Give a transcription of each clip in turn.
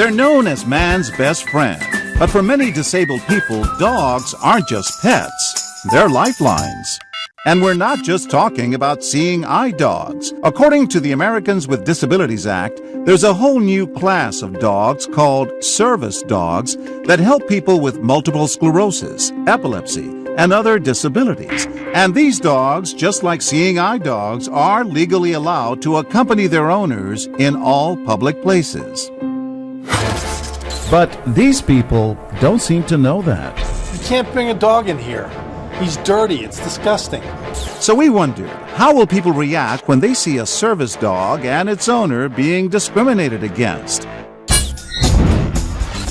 They're known as man's best friend. But for many disabled people, dogs aren't just pets. They're lifelines. And we're not just talking about seeing eye dogs. According to the Americans with Disabilities Act, there's a whole new class of dogs called service dogs that help people with multiple sclerosis, epilepsy, and other disabilities. And these dogs, just like seeing eye dogs, are legally allowed to accompany their owners in all public places. But these people don't seem to know that. You can't bring a dog in here. He's dirty. It's disgusting. So we wonder, how will people react when they see a service dog and its owner being discriminated against?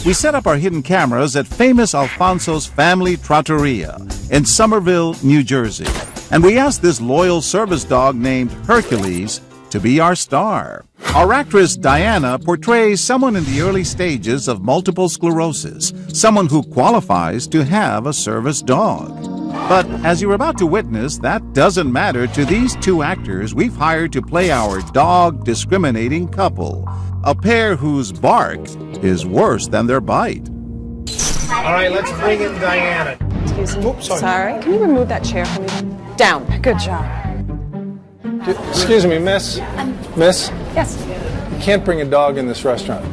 We set up our hidden cameras at famous Alfonso's Family Trattoria in Somerville, New Jersey. And we asked this loyal service dog named Hercules to be our star. Our actress Diana portrays someone in the early stages of multiple sclerosis, someone who qualifies to have a service dog. But as you're about to witness, that doesn't matter to these two actors we've hired to play our dog-discriminating couple, a pair whose bark is worse than their bite. All right, let's bring in Diana. Excuse me. Oops, sorry. Sorry. Can you remove that chair for me? Down. Good job. Excuse me, miss. Miss? Yes. You can't bring a dog in this restaurant.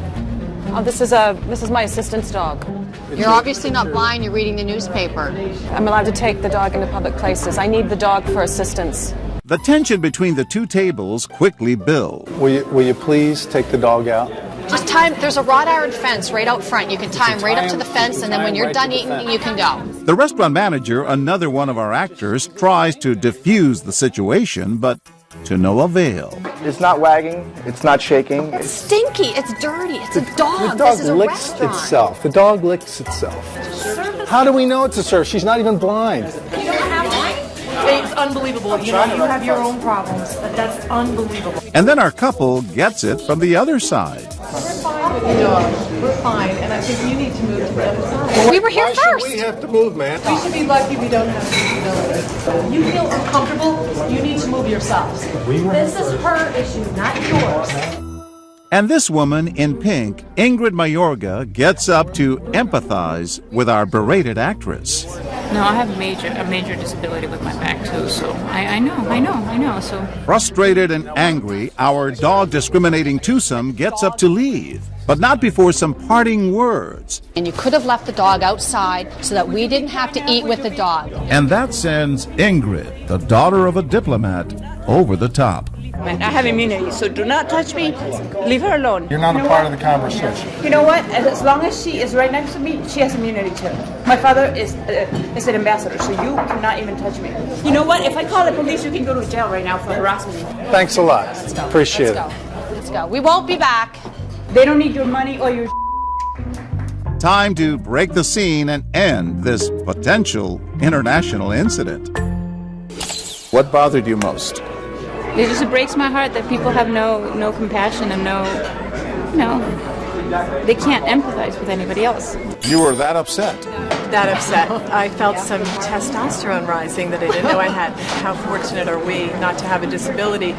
Oh, this is my assistant's dog. You're obviously not blind. You're reading the newspaper. I'm allowed to take the dog into public places. I need the dog for assistance. The tension between the two tables quickly builds. Will you please take the dog out? Just time. There's a wrought iron fence right out front. You can tie him right up to the fence, and then when you're done eating, you can go. The restaurant manager, another one of our actors, tries to diffuse the situation, but to no avail. It's not wagging. It's not shaking. It's stinky. It's dirty. It's a dog. The dog This is a licks restaurant. itself. The dog licks itself. How do we know it's a service? She's not even blind. You don't have one? It's unbelievable. You know, you have your own problems, but that's unbelievable. And then our couple gets it from the other side. We're fine with the dog. We're fine, and I think you need to move to the other side. We were here first. We have to move, man. We should be lucky we don't have disabilities. You feel uncomfortable, you need to move yourselves. This is her issue, not yours. And this woman in pink, Ingrid Mayorga, gets up to empathize with our berated actress. No, I have a major disability with my back too, so I know, so. Frustrated and angry, our dog-discriminating twosome gets up to leave, but not before some parting words. And you could have left the dog outside so that we didn't have to eat with the dog. And that sends Ingrid, the daughter of a diplomat, over the top. I have immunity, so do not touch me. Leave her alone. You're not a part of the conversation. You know what? As long as she is right next to me, she has immunity too. My father is an ambassador, so you cannot even touch me. You know what? If I call the police, you can go to jail right now for harassment. Thanks a lot. Appreciate it. Let's go. We won't be back. They don't need your money or your. Time to break the scene and end this potential international incident. What bothered you most? It just breaks my heart that people have no compassion and they can't empathize with anybody else. You were that upset? That upset. I felt some testosterone rising that I didn't know I had. How fortunate are we not to have a disability?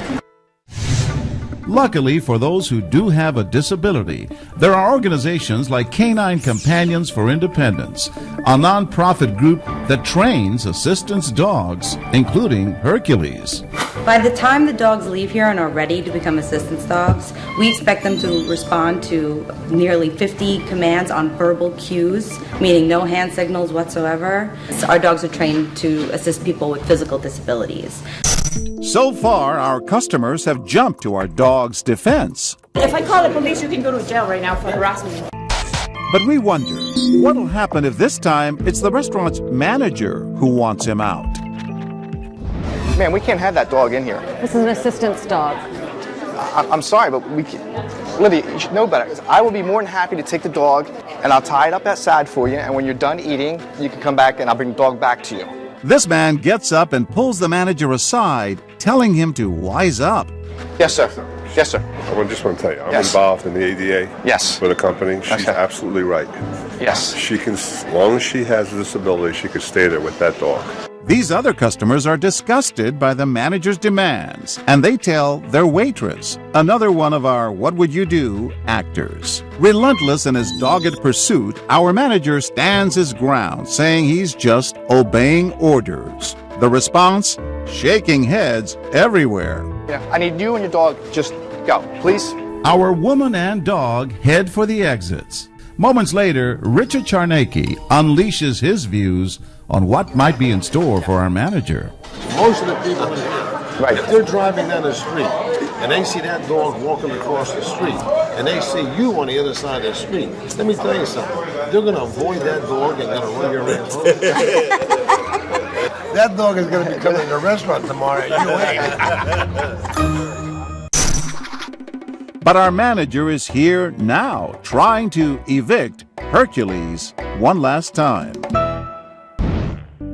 Luckily for those who do have a disability, there are organizations like Canine Companions for Independence, a nonprofit group that trains assistance dogs, including Hercules. By the time the dogs leave here and are ready to become assistance dogs, we expect them to respond to nearly 50 commands on verbal cues, meaning no hand signals whatsoever. Our dogs are trained to assist people with physical disabilities. So far, our customers have jumped to our dog's defense. If I call the police, you can go to jail right now for harassment. But we wonder, what'll happen if this time it's the restaurant's manager who wants him out? Man, we can't have that dog in here. This is an assistance dog. I'm sorry, but we can't. Lydia, you should know better. I will be more than happy to take the dog, and I'll tie it up outside for you, and when you're done eating, you can come back and I'll bring the dog back to you. This man gets up and pulls the manager aside, telling him to wise up. Yes, sir. Yes, sir. I just want to tell you, I'm involved in the ADA Yes. for the company. She's Okay. absolutely right. Yes. She can, as long as she has a disability, she could stay there with that dog. These other customers are disgusted by the manager's demands, and they tell their waitress, another one of our What Would You Do actors. Relentless in his dogged pursuit, our manager stands his ground, saying he's just obeying orders. The response? Shaking heads everywhere. Yeah, I need you and your dog. Just go, please. Our woman and dog head for the exits. Moments later, Richard Charnacki unleashes his views on what might be in store for our manager. Most of the people in here, if they're driving down the street and they see that dog walking across the street and they see you on the other side of the street, let me tell you something. They're going to avoid that dog and going to run your ass home. That dog is going to be coming to the restaurant tomorrow. You ain't. But our manager is here now, trying to evict Hercules one last time.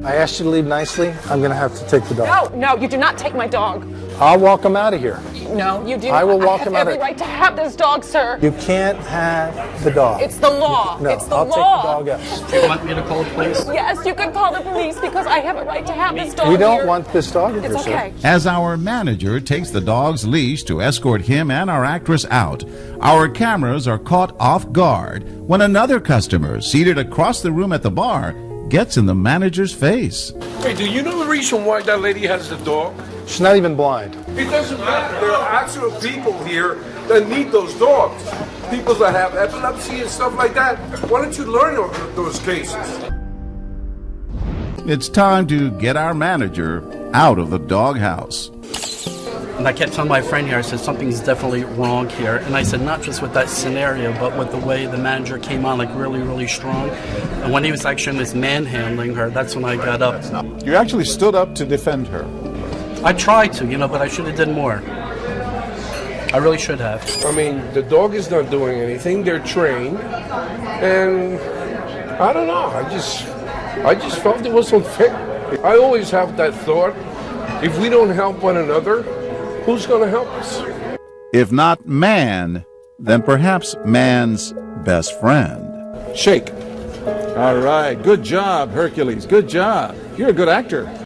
I asked you to leave nicely. I'm going to have to take the dog. No, you do not take my dog. I'll walk him out of here. No, you do. I will walk him out I have every right to have this dog, sir. You can't have the dog. It's the law. No, it's the I'll law. take the dog out. Do you want me to call the police? Yes, you can call the police because I have a right to have this dog. We don't here. want this dog in It's here, okay. sir. As our manager takes the dog's leash to escort him and our actress out, our cameras are caught off guard when another customer seated across the room at the bar gets in the manager's face. Hey, do you know the reason why that lady has the dog? She's not even blind. It doesn't matter. There are actual people here that need those dogs. People that have epilepsy and stuff like that. Why don't you learn those cases? It's time to get our manager out of the doghouse. And I kept telling my friend here, I said, something's definitely wrong here. And I said, not just with that scenario, but with the way the manager came on, like really, really strong. And when he was actually manhandling her, that's when I got up. You actually stood up to defend her. I tried to, but I should have done more. I really should have. I mean, the dog is not doing anything. They're trained. And I don't know. I just felt it was unfair. I always have that thought. If we don't help one another, who's going to help us? If not man, then perhaps man's best friend. Shake. All right. Good job, Hercules. Good job. You're a good actor.